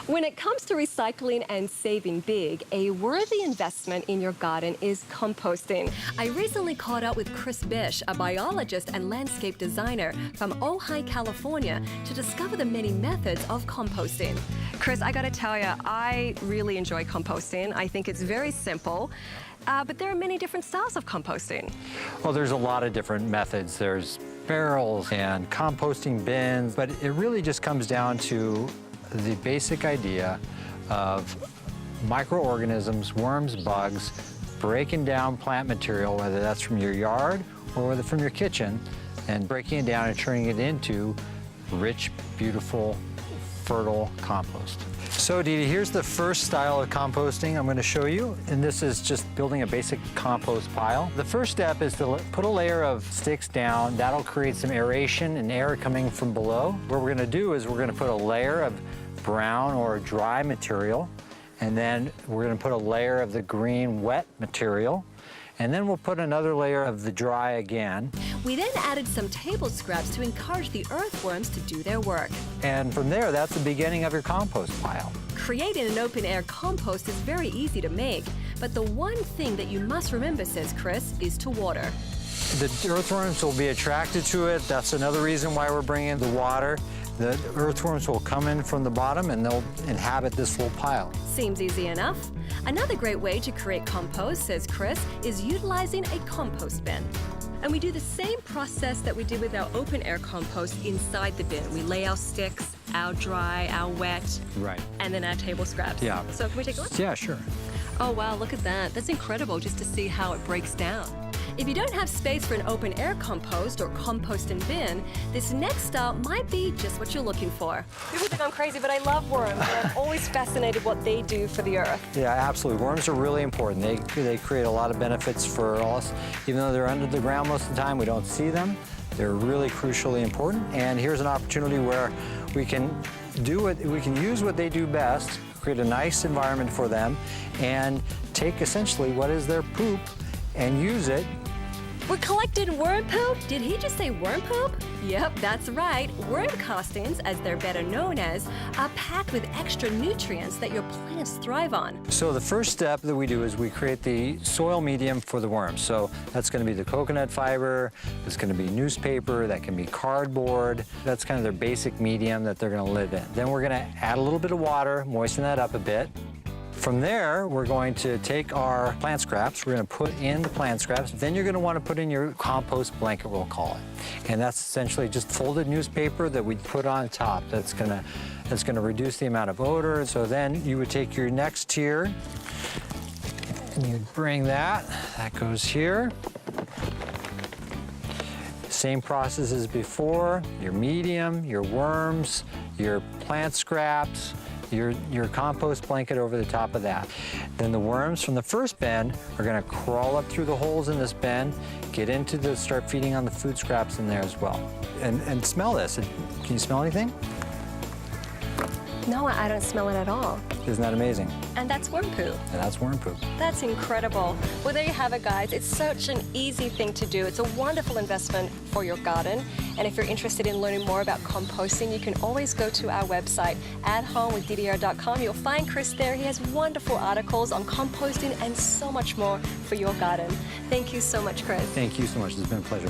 When it comes to recycling and saving big, a worthy investment in your garden is composting. I recently caught up with Chris Bisch, a biologist and landscape designer from Ojai, California, to discover the many methods of composting. Chris, I gotta tell you, I really enjoy composting. I think it's very simple. But there are many different styles of composting. Well, there's a lot of different methods. There's barrels and composting bins, but it really just comes down to the basic idea of microorganisms, worms, bugs, breaking down plant material, whether that's from your yard or whether from your kitchen, and breaking it down and turning it into rich, beautiful, fertile compost. So Didi, here's the first style of composting I'm going to show you, and this is just building a basic compost pile. The first step is to put a layer of sticks down. That'll create some aeration and air coming from below. What we're going to do is we're going to put a layer of brown or dry material, and then we're going to put a layer of the green wet material, and then we'll put another layer of the dry again. We then added some table scraps to encourage the earthworms to do their work. And from there, that's the beginning of your compost pile. Creating an open-air compost is very easy to make, but the one thing that you must remember, says Chris, is to water. The earthworms will be attracted to it. That's another reason why we're bringing the water. The earthworms will come in from the bottom and they'll inhabit this full pile. Seems easy enough. Another great way to create compost, says Chris, is utilizing a compost bin. And we do the same process that we did with our open-air compost inside the bin. We lay our sticks, our dry, our wet, right, and then our table scraps. Yeah. So can we take a look? Yeah, sure. Oh wow, look at that. That's incredible just to see how it breaks down. If you don't have space for an open-air compost or compost and bin, this next style might be just what you're looking for. People think I'm crazy, but I love worms, and I'm always fascinated what they do for the earth. Yeah, absolutely. Worms are really important. They create a lot of benefits for us. Even though they're under the ground most of the time, we don't see them. They're really crucially important. And here's an opportunity where we can use what they do best, create a nice environment for them, and take essentially what is their poop and use it. We're collecting worm poop? Did he just say worm poop? Yep, that's right. Worm castings, as they're better known as, are packed with extra nutrients that your plants thrive on. So the first step that we do is we create the soil medium for the worms. So that's going to be the coconut fiber, it's going to be newspaper, that can be cardboard. That's kind of their basic medium that they're going to live in. Then we're going to add a little bit of water, moisten that up a bit. From there, we're going to take our plant scraps, we're going to put in the plant scraps, then you're going to want to put in your compost blanket, we'll call it. And that's essentially just folded newspaper that we put on top. That's going to reduce the amount of odor. So then you would take your next tier and you'd bring that goes here. Same process as before, your medium, your worms, your plant scraps, your compost blanket over the top of that. Then the worms from the first bin are going to crawl up through the holes in this bin, start feeding on the food scraps in there as well. And smell this. Can you smell anything? No, I don't smell it at all. Isn't that amazing? And that's worm poop. And that's worm poop. That's incredible. Well, there you have it, guys. It's such an easy thing to do. It's a wonderful investment for your garden. And if you're interested in learning more about composting, you can always go to our website, athomewithdidiayer.com. You'll find Chris there. He has wonderful articles on composting and so much more for your garden. Thank you so much, Chris. Thank you so much. It's been a pleasure.